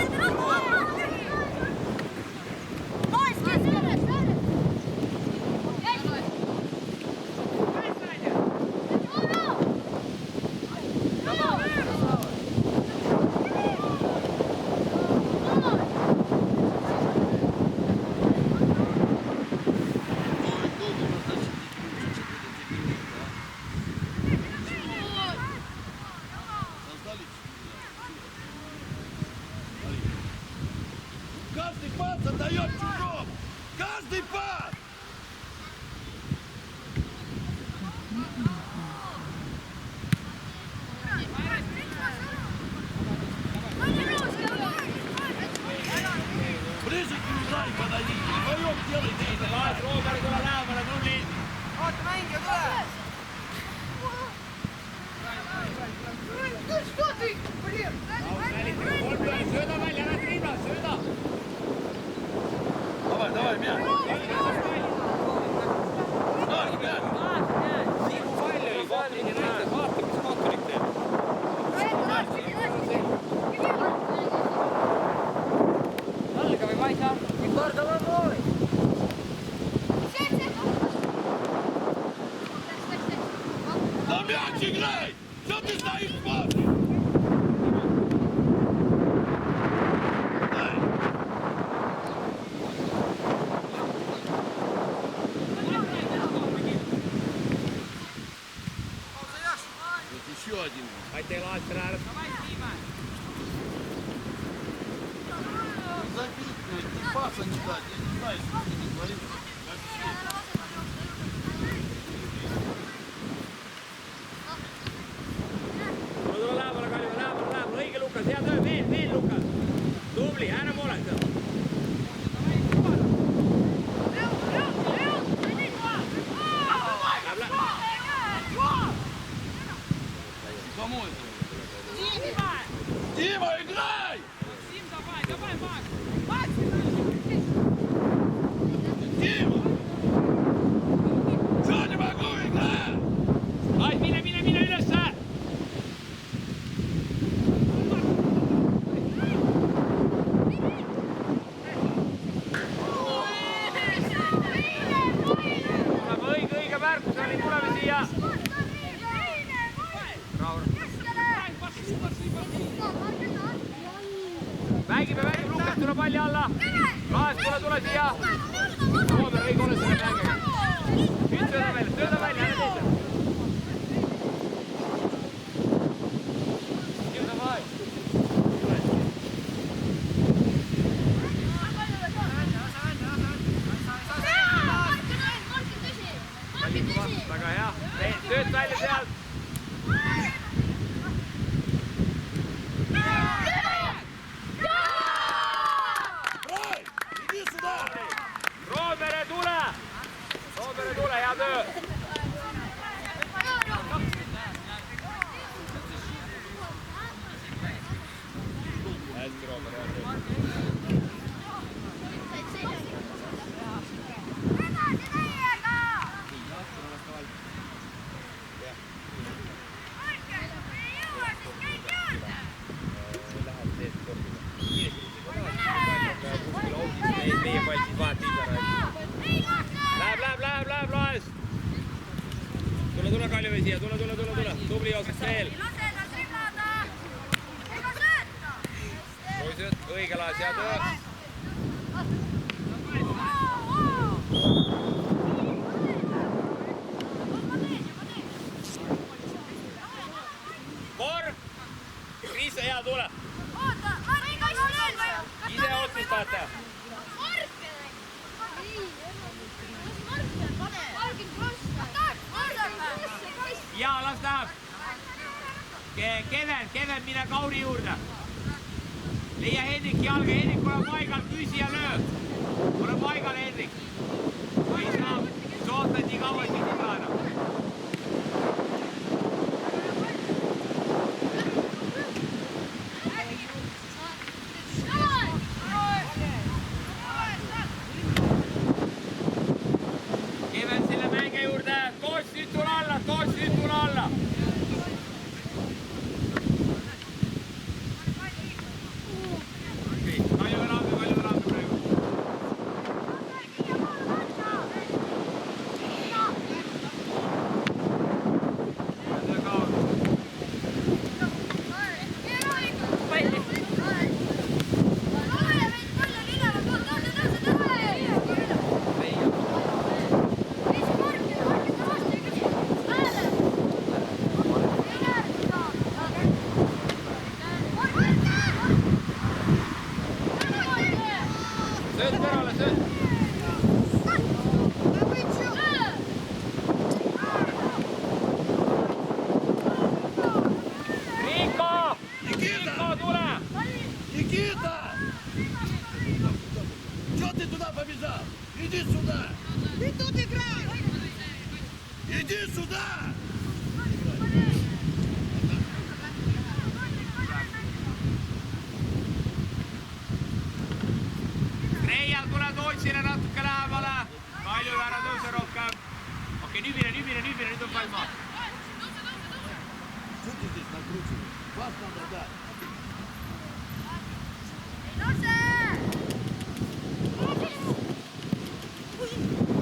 Каждый пас отдает чужому! Каждый пас! Ближе к Южай подойдите! Вдвоем делайте это! Taas Roosari tuleb lähemale, tubli. Что ты, блин? Sööda välja, ära triibla, sööda. Давай, давай, мяч! Наш мяч! Nii kui palju ei vaata, ei näe. Vaata, mis Katurik teeb. Jalga või Maisa? На мяч играй! Что ты стоишь, смотришь? Дай! Вот еще один. Aitäh, Laatser ääres. Забить, блядь, паса не дать. Я не знаю, что ты не говоришь. Tule lähemale, Kalju, lähemale. Õige, Lukas, hea töö, veel, Lukas. Tubli, ära mooleta. Кому это? Дима, играй! Дима! Что не могу играть? Ai, mine ülesse! Õige märkus oli, tuleme siia. Raul. välja alla. Laes, tule siia. Roomer või kolle selle mängega. Nüüd sööda välja, ära teise. Nüüd on vaid. Väga hea. Tööd välja sealt. Roomere tule, hea töö. Hästi, Roomer, hea töö. Meie pall siis vahet ise räägib. Läheb laes. Tule Kaljumäe siia, tule. Tubli jookseks veel. Roisööt, õige laes, hea töö. Kor, Riisa, hea tule. Ise otsustate. Jaa, las läheb. Keven, mine Kauri juurde. Leia Henrik jalga, Henrik ole paigal, küsi ja löö. Ole paigal, Henrik. Või saab, sootad nii kaua siin saada. Keven selle mänge juurde, Toots nüüd tule alla. Kalju raamne praegu. Sööd kõrvale, sööd. Riiko, tule. Никита! Чё ты туда побежал? Иди сюда! Ты тут играешь! Иди сюда! Reial tule Tootsile natuke lähemale. Kalju ära tõuse rohkem. Okei, nüüd on pall maas. Что ты здесь накручиваешь? Вас надо дать.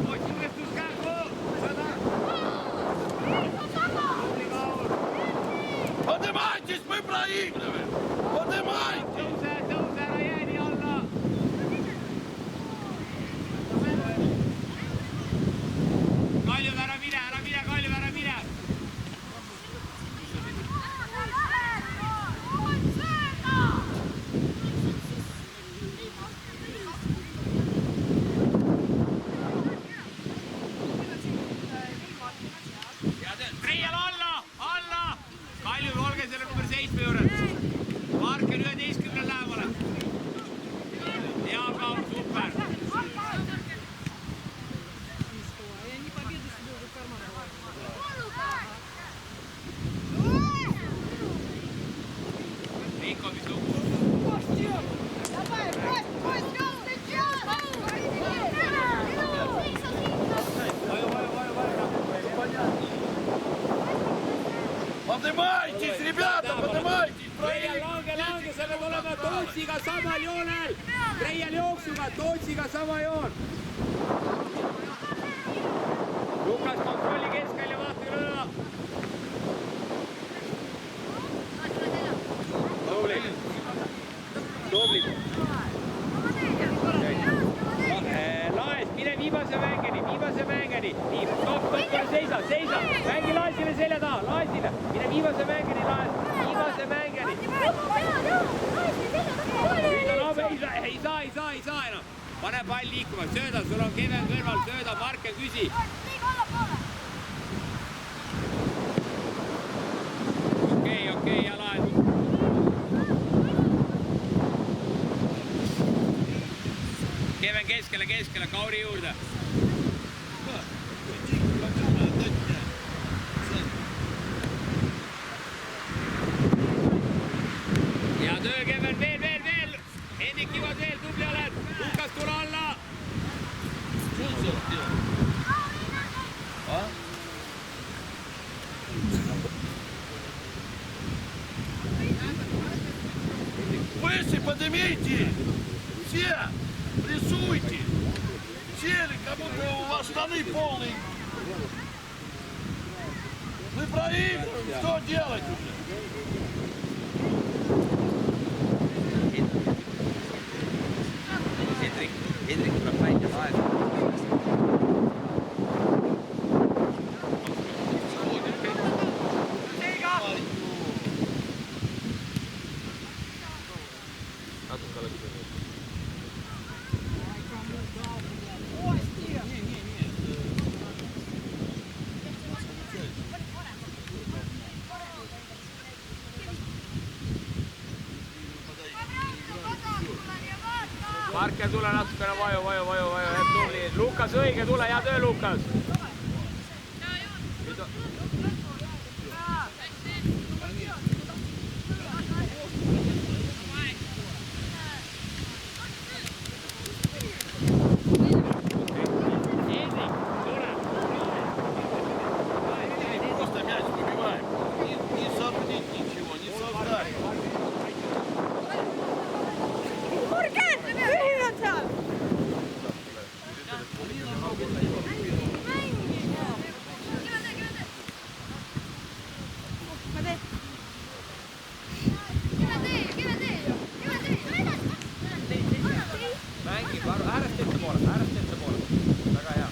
Toots juhestus kähku. Sõda. Поднимайтесь, мы проигрываем! Поднимайтесь! Tõuse, ära jää nii alla. Kalju ära mine, Kalju ära mine. Triial alla! Kalju, olge selle number 7 juures. Marker 11 lähemale. Hea kaur, super. И они победу себе уже в карман положили. Riiko, mis lugu? Давай, брось, звездный час! Поднимайтесь, ребята, поднимайтесь! Reial lange, sa pead olema Tootsiga samal joonel. Reial jooksuga, Tootsiga sama joon. Lukas, kontrolli keskel ja vaata üle. Tubli. pane pall liikuma, sööda, sul on Keven kõrval, sööda, Marke, küsi. Okei, ja laed. Keven keskele, Kauri juurde. Ja töö, Keven, veel. Henrik, Ivan veel, tubli oled. Lukas, tule alla. Выше поднимите! Все! Рисуйте! Сели, как будто у вас штаны полные. Вы проигрываете, что делать уже? Hendrik tuleb välja laed. Natuke oleks võinud. Marke, tule natukene vaju, tubli. Lukas, õige, tule, hea töö, Lukas. Просто мяч выбиваем. Не создать ничего, не создать. Mängi, äärest ette poole. Väga hea.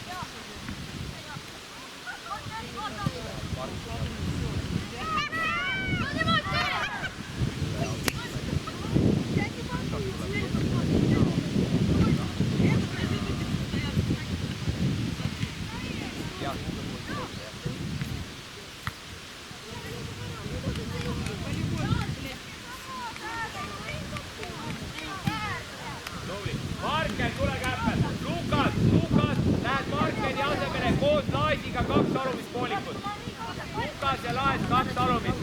Marken, tule käppel. Lukas, lähed Markeni asemele koos Laisiga 2 alumispoolikut. Lukas ja Laes 2 alumist.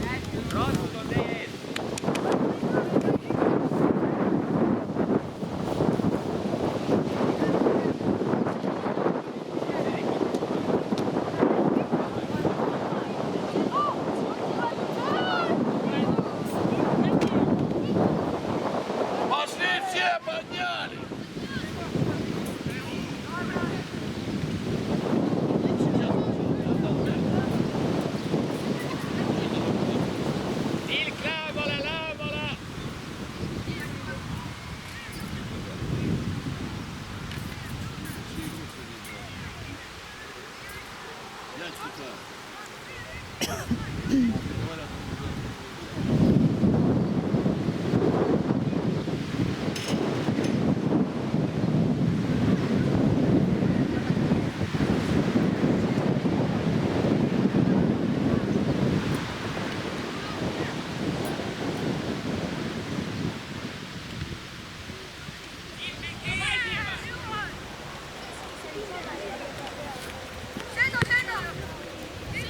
Rasmus on teie ees. Пошли все, подняли! Tilk lähemale.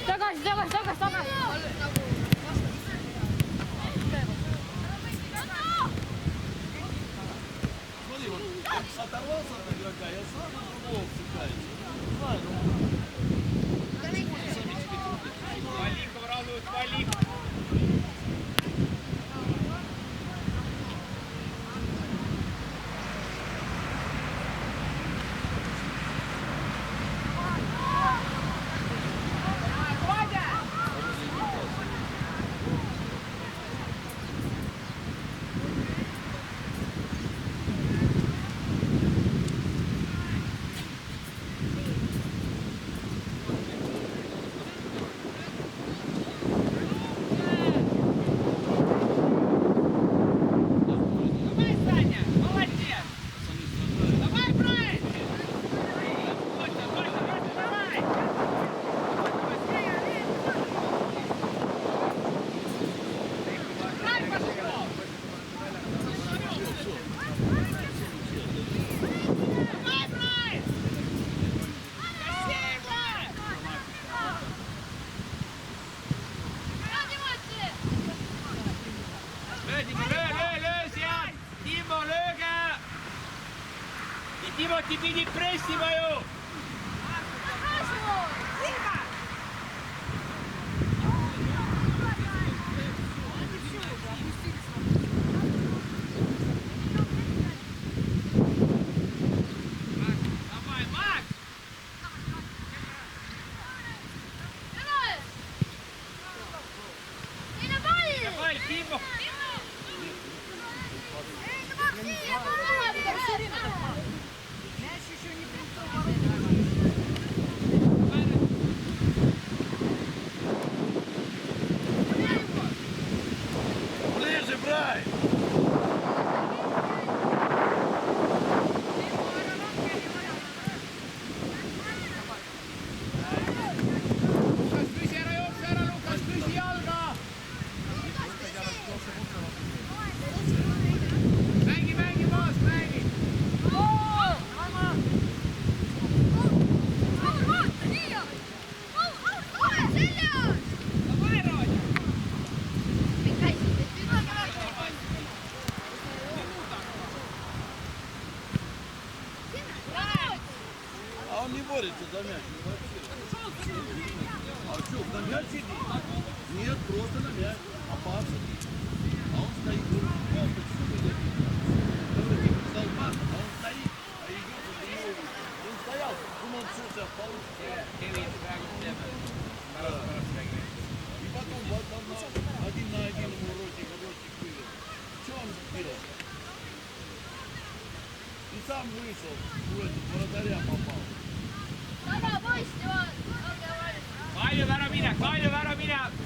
Tagasi. Смотри, вот оторвался от игрока, я сразу другого втыкаюсь. Не знаю, сами себе трудно. Маликов радует, Малик. Löö sealt! Timmo, lööge! Ja Timoti pidi pressima ju! Давай, Макс! Давай, Тиммо! Мяч еще не пришел. Ближе, Брай! Lukas, püsi ära jookse ära, Lukas, püsi jalga! Mängi maas, mängi! Давай, Родя! А он не борется за мяч. А что, на мяч иди? Нет, просто на мяч. А пас иди. А он стоит. Говорит, что вы делаете? Говорит, стал пас, а он стоит. А идет, он стоял, думал, что сейчас получится. И потом один на один ему ротик вывел. Что он сделал? И сам вышел, в вратаря попал. Kalju, ära mine!